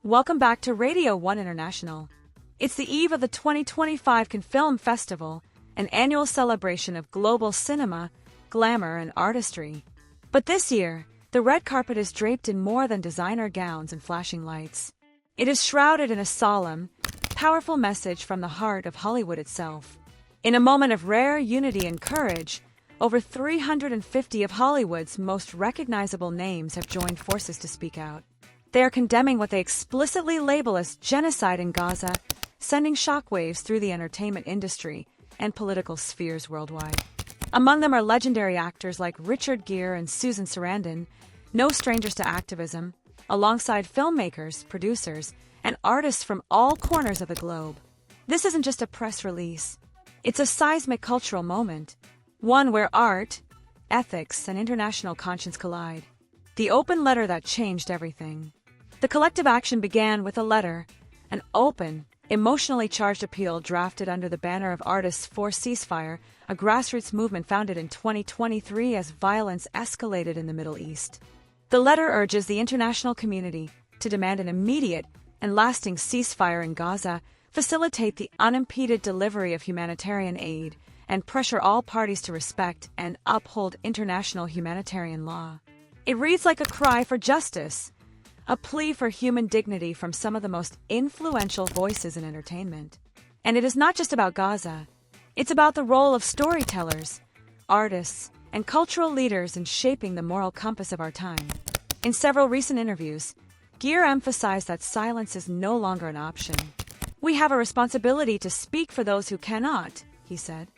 Welcome back to Radio 1 International. It's the eve of the 2025 Cannes Film Festival, an annual celebration of global cinema, glamour, and artistry. But this year, the red carpet is draped in more than designer gowns and flashing lights. It is shrouded in a solemn, powerful message from the heart of Hollywood itself. In a moment of rare unity and courage, over 350 of Hollywood's most recognizable names have joined forces to speak out. They are condemning what they explicitly label as genocide in Gaza, sending shockwaves through the entertainment industry and political spheres worldwide. Among them are legendary actors like Richard Gere and Susan Sarandon, no strangers to activism, alongside filmmakers, producers, and artists from all corners of the globe. This isn't just a press release. It's a seismic cultural moment, one where art, ethics, and international conscience collide. The open letter that changed everything. The collective action began with a letter, an open, emotionally charged appeal drafted under the banner of Artists for Ceasefire, a grassroots movement founded in 2023 as violence escalated in the Middle East. The letter urges the international community to demand an immediate and lasting ceasefire in Gaza, facilitate the unimpeded delivery of humanitarian aid, and pressure all parties to respect and uphold international humanitarian law. It reads like a cry for justice, a plea for human dignity from some of the most influential voices in entertainment. And it is not just about Gaza. It's about the role of storytellers, artists, and cultural leaders in shaping the moral compass of our time. In several recent interviews, Gere emphasized that silence is no longer an option. "We have a responsibility to speak for those who cannot," he said.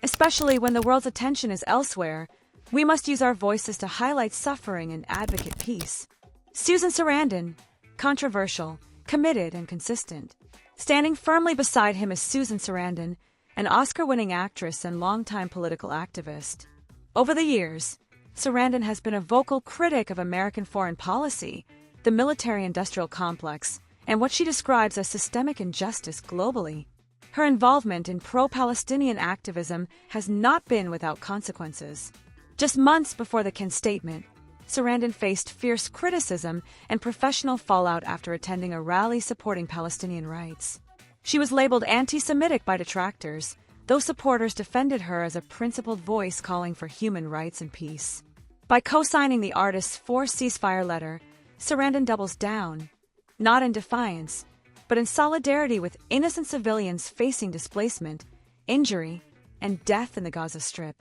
"Especially when the world's attention is elsewhere, we must use our voices to highlight suffering and advocate peace." Susan Sarandon, controversial, committed, and consistent. Standing firmly beside him is Susan Sarandon, an Oscar-winning actress and longtime political activist. Over the years, Sarandon has been a vocal critic of American foreign policy, the military-industrial complex, and what she describes as systemic injustice globally. Her involvement in pro-Palestinian activism has not been without consequences. Just months before the Cannes statement, Sarandon faced fierce criticism and professional fallout after attending a rally supporting Palestinian rights. She was labeled anti-Semitic by detractors, though supporters defended her as a principled voice calling for human rights and peace. By co-signing the Artists for Ceasefire letter, Sarandon doubles down, not in defiance, but in solidarity with innocent civilians facing displacement, injury, and death in the Gaza Strip.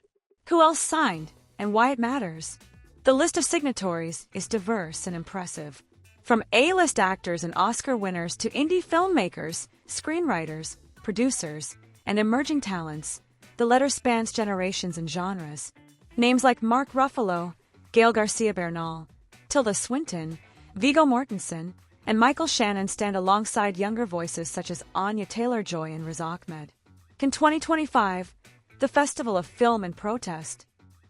Who else signed, and why it matters? The list of signatories is diverse and impressive. From A-list actors and Oscar winners to indie filmmakers, screenwriters, producers, and emerging talents, the letter spans generations and genres. Names like Mark Ruffalo, Gael Garcia Bernal, Tilda Swinton, Viggo Mortensen, and Michael Shannon stand alongside younger voices such as Anya Taylor-Joy and Riz Ahmed. Cannes 2025, the festival of film and protest.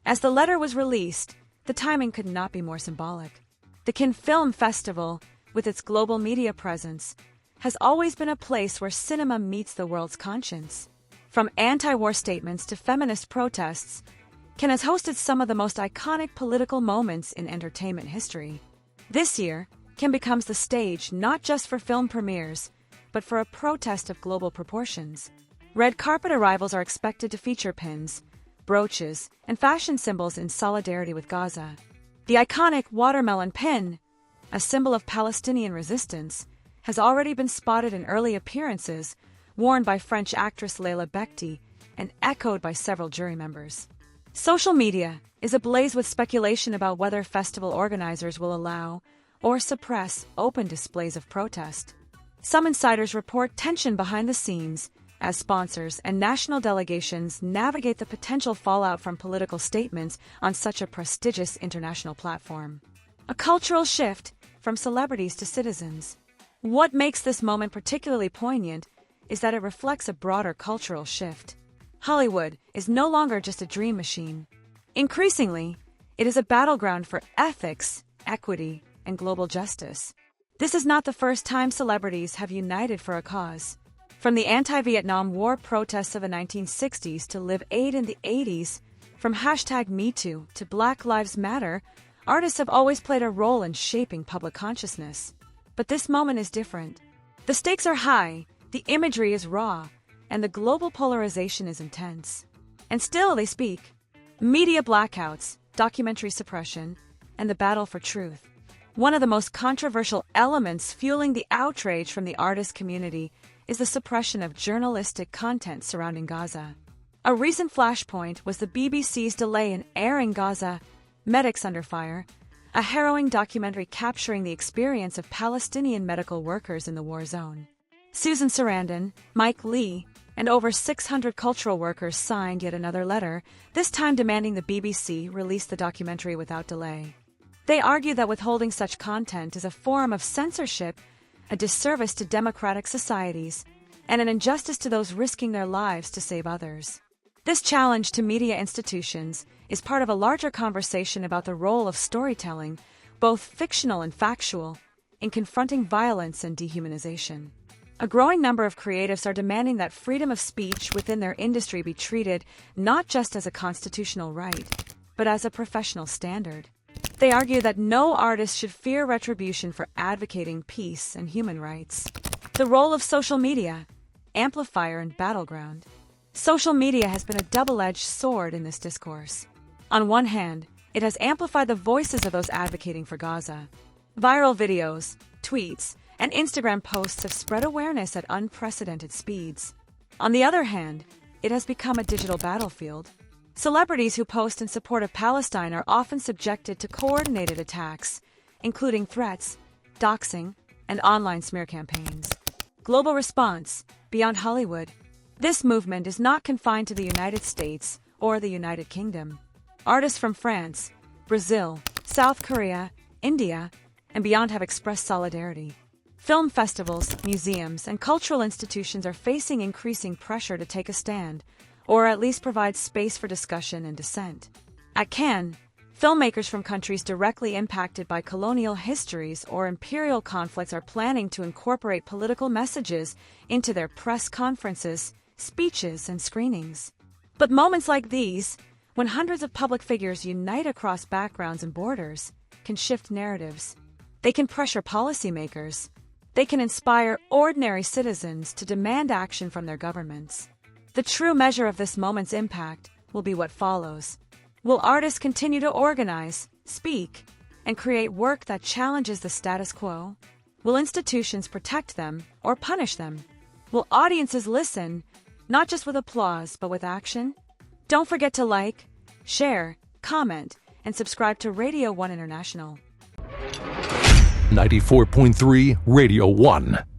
As the letter was released, the timing could not be more symbolic. The Cannes Film Festival, with its global media presence, has always been a place where cinema meets the world's conscience. From anti-war statements to feminist protests, Cannes has hosted some of the most iconic political moments in entertainment history. This year, Cannes becomes the stage not just for film premieres, but for a protest of global proportions. Red carpet arrivals are expected to feature pins, brooches, and fashion symbols in solidarity with Gaza. The iconic watermelon pin, a symbol of Palestinian resistance, has already been spotted in early appearances, worn by French actress Leila Bekti, and echoed by several jury members. Social media is ablaze with speculation about whether festival organizers will allow or suppress open displays of protest. Some insiders report tension behind the scenes as sponsors and national delegations navigate the potential fallout from political statements on such a prestigious international platform. A cultural shift from celebrities to citizens. What makes this moment particularly poignant is that it reflects a broader cultural shift. Hollywood is no longer just a dream machine. Increasingly, it is a battleground for ethics, equity, and global justice. This is not the first time celebrities have united for a cause. From the anti-Vietnam War protests of the 1960s to Live Aid in the 80s, from #MeToo to Black Lives Matter, artists have always played a role in shaping public consciousness. But this moment is different. The stakes are high, the imagery is raw, and the global polarization is intense. And still they speak. Media blackouts, documentary suppression, and the battle for truth. One of the most controversial elements fueling the outrage from the artist community is the suppression of journalistic content surrounding Gaza. A recent flashpoint was the BBC's delay in airing Gaza, Medics Under Fire, a harrowing documentary capturing the experience of Palestinian medical workers in the war zone. Susan Sarandon, Mike Lee, and over 600 cultural workers signed yet another letter, this time demanding the BBC release the documentary without delay. They argue that withholding such content is a form of censorship, a disservice to democratic societies, and an injustice to those risking their lives to save others. This challenge to media institutions is part of a larger conversation about the role of storytelling, both fictional and factual, in confronting violence and dehumanization. A growing number of creatives are demanding that freedom of speech within their industry be treated not just as a constitutional right, but as a professional standard. They argue that no artist should fear retribution for advocating peace and human rights. The role of social media, amplifier and battleground. Social media has been a double-edged sword in this discourse. On one hand, it has amplified the voices of those advocating for Gaza. Viral videos, tweets, and Instagram posts have spread awareness at unprecedented speeds. On the other hand, it has become a digital battlefield. Celebrities who post in support of Palestine are often subjected to coordinated attacks, including threats, doxing, and online smear campaigns. Global response, beyond Hollywood. This movement is not confined to the United States or the United Kingdom. Artists from France, Brazil, South Korea, India, and beyond have expressed solidarity. Film festivals, museums, and cultural institutions are facing increasing pressure to take a stand, or at least provide space for discussion and dissent. At Cannes, filmmakers from countries directly impacted by colonial histories or imperial conflicts are planning to incorporate political messages into their press conferences, speeches, and screenings. But moments like these, when hundreds of public figures unite across backgrounds and borders, can shift narratives. They can pressure policymakers. They can inspire ordinary citizens to demand action from their governments. The true measure of this moment's impact will be what follows. Will artists continue to organize, speak, and create work that challenges the status quo? Will institutions protect them or punish them? Will audiences listen, not just with applause, but with action? Don't forget to like, share, comment, and subscribe to Radio 1 International. 94.3 Radio 1.